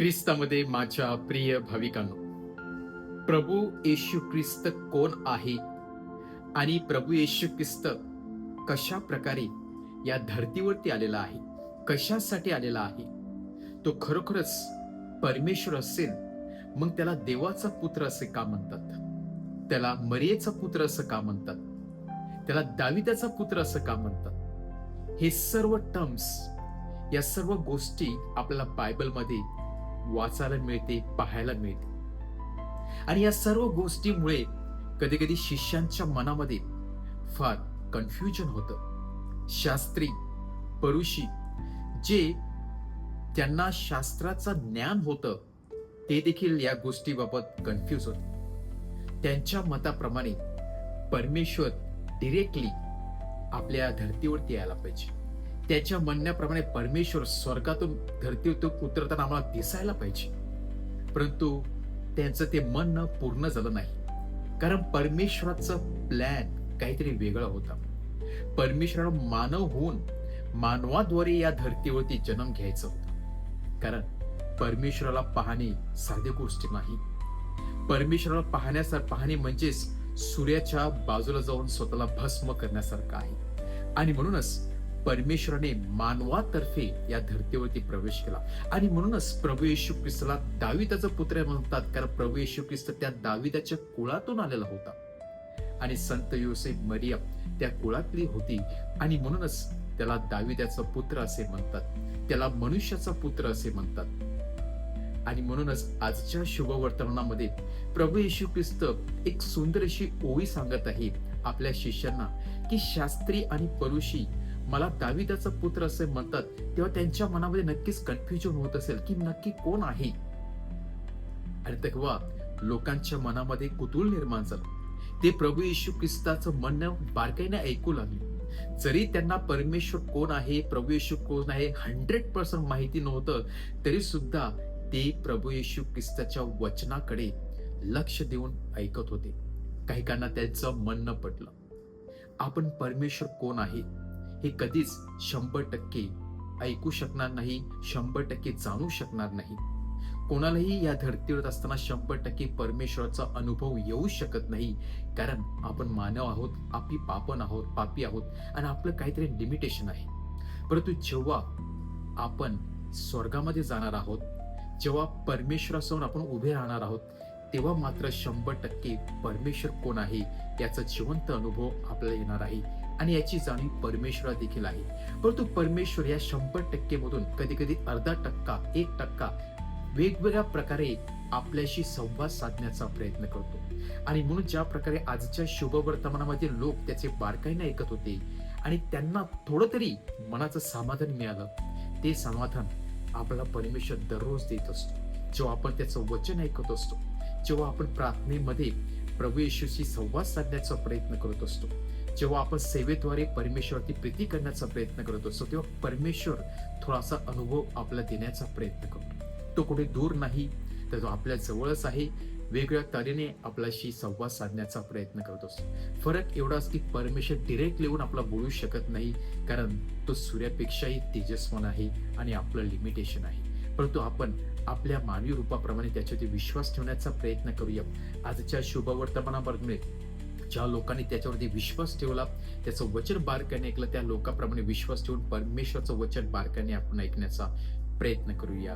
ख्रिस्तामध्ये माझ्या प्रिय भाविकांनो, प्रभू येशू ख्रिस्त कोण आहे आणि प्रभू येशू ख्रिस्त कशा प्रकारे या धर्तीवरती आलेला आहे, कशासाठी आलेला आहे, तो खरोखरच परमेश्वर असेल मग त्याला देवाचा पुत्र असे का म्हणतात? त्याला मरियेचा पुत्र असं का म्हणतात? त्याला दाविदाचा पुत्र असं का म्हणतात? हे सर्व टर्म्स, या सर्व गोष्टी आपल्याला बायबलमध्ये वाचायला मिळते, पाहायला मिळते. आणि या सर्व गोष्टीमुळे कधी कधी शिष्यांच्या मनामध्ये फार कन्फ्युजन होतं. शास्त्री, परुषी, जे त्यांना शास्त्राचं ज्ञान होतं ते देखील या गोष्टीबाबत कन्फ्युज होते. त्यांच्या मताप्रमाणे परमेश्वर डिरेक्टली आपल्या धर्तीवरती यायला पाहिजे. त्याच्या म्हणण्याप्रमाणे परमेश्वर स्वर्गातून धर्तीवर उतरताना आम्हाला दिसायला पाहिजे. परंतु त्यांचं ते म्हणणं पूर्ण झालं नाही, कारण परमेश्वराचं प्लॅन काहीतरी वेगळा होता. परमेश्वराला मानव होऊन मानवाद्वारे या धर्तीवरती जन्म घ्यायचा होता. कारण परमेश्वराला पाहणे साधी गोष्ट नाही. परमेश्वराला पाहणे म्हणजेच सूर्याच्या बाजूला जाऊन स्वतःला भस्म करण्यासारखं आहे. आणि म्हणूनच परमेश्वराने मानवातर्फे या धर्तीवरती प्रवेश केला. आणि म्हणूनच प्रभू येशू ख्रिस्ताला दाविदाचा पुत्र म्हणतात, कारण प्रभू येशू ख्रिस्त त्या दाविदाच्या कुळातून आलेला होता आणि संत योसेफ मरियम त्या कुळातली होती. आणि म्हणूनच त्याला दाविदाचा पुत्र असे म्हणतात, त्याला मनुष्याचा पुत्र असे म्हणतात. आणि म्हणूनच आजच्या शुभवर्तमानामध्ये प्रभू येशू ख्रिस्त एक सुंदर अशी ओवी सांगत आहे आपल्या शिष्यांना, की शास्त्री आणि परुषी मला दाविदाचा पुत्र असे म्हणतात, तेव्हा त्यांच्या मनामध्ये नक्कीच कन्फ्युजन होत असेल की नक्की कोण आहे. आणि तेव्हा लोकांच्या मनामध्ये कुतूहल निर्माण झालं. ते प्रभू येशू ख्रिस्ताचं म्हणणं बारकाईने ऐकू लागले. जरी त्यांना परमेश्वर कोण आहे, प्रभू येशू कोण आहे 100% माहिती नव्हतं, तरी सुद्धा ते प्रभू येशू ख्रिस्ताच्या वचनाकडे लक्ष देऊन ऐकत होते. काही काहींना त्यांचं म्हणणं पटलं. आपण परमेश्वर कोण आहे हे कधीच 100% ऐकू शकणार नाही, 100% जाणू शकणार नाही. कोणालाही या धर्तीवर असताना 100% परमेश्वराचा अनुभव येऊ शकत नाही, कारण आपण मानव आहोत, पापी आहोत आणि आपलं काहीतरी लिमिटेशन आहे. परंतु जेव्हा आपण स्वर्गामध्ये जाणार आहोत, जेव्हा परमेश्वरासमोर आपण उभे राहणार आहोत, तेव्हा मात्र 100% परमेश्वर कोण आहे याचा जिवंत अनुभव आपल्याला येणार आहे. आणि याची जाणीव परमेश्वरा देखील आहे. परंतु परमेश्वर या 100% मधून कधी कधी 0.5%, 1% वेगवेगळ्या प्रकारे आपल्याशी संवाद साधण्याचा प्रयत्न करतो. आणि म्हणून ज्या प्रकारे आजच्या शुभवर्तमानामध्ये लोक त्याचे बारकाईने ऐकत होते आणि त्यांना थोडं तरी मनाचं समाधान मिळालं, ते समाधान आपल्याला परमेश्वर दररोज देत असतो. जेव्हा आपण त्याचं वचन ऐकत असतो, जेव्हा आपण प्रार्थनेमध्ये प्रभू येशूशी संवाद साधण्याचा प्रयत्न करत असतो, जेव्हा आपण सेवेद्वारे परमेश्वराची प्रीती करण्याचा प्रयत्न करत असतो, तेव्हा परमेश्वर थोडासा अनुभव आपल्याला देण्याचा प्रयत्न करतो. तो कुठे दूर नाही, तर तो आपल्या जवळच आहे. वेगवेगळ्या तऱ्हेने आपल्याशी संवाद साधण्याचा प्रयत्न करत असतो. फरक एवढाच की परमेश्वर डिरेक्ट येऊन आपला बोलू शकत नाही, कारण तो सूर्यापेक्षाही तेजस्वान आहे आणि आपलं लिमिटेशन आहे. परंतु आपण आपल्या मानवी रूपाप्रमाणे त्याच्यावरती विश्वास ठेवण्याचा प्रयत्न करूया. आजच्या शुभवर्तमानामध्ये ज्या लोकांनी त्याच्यावरती विश्वास ठेवला, त्याचं वचन बारकाईने ऐकलं, त्या लोकांप्रमाणे विश्वास ठेवून परमेश्वराचं वचन बारकाईने आपण ऐकण्याचा प्रयत्न करूया.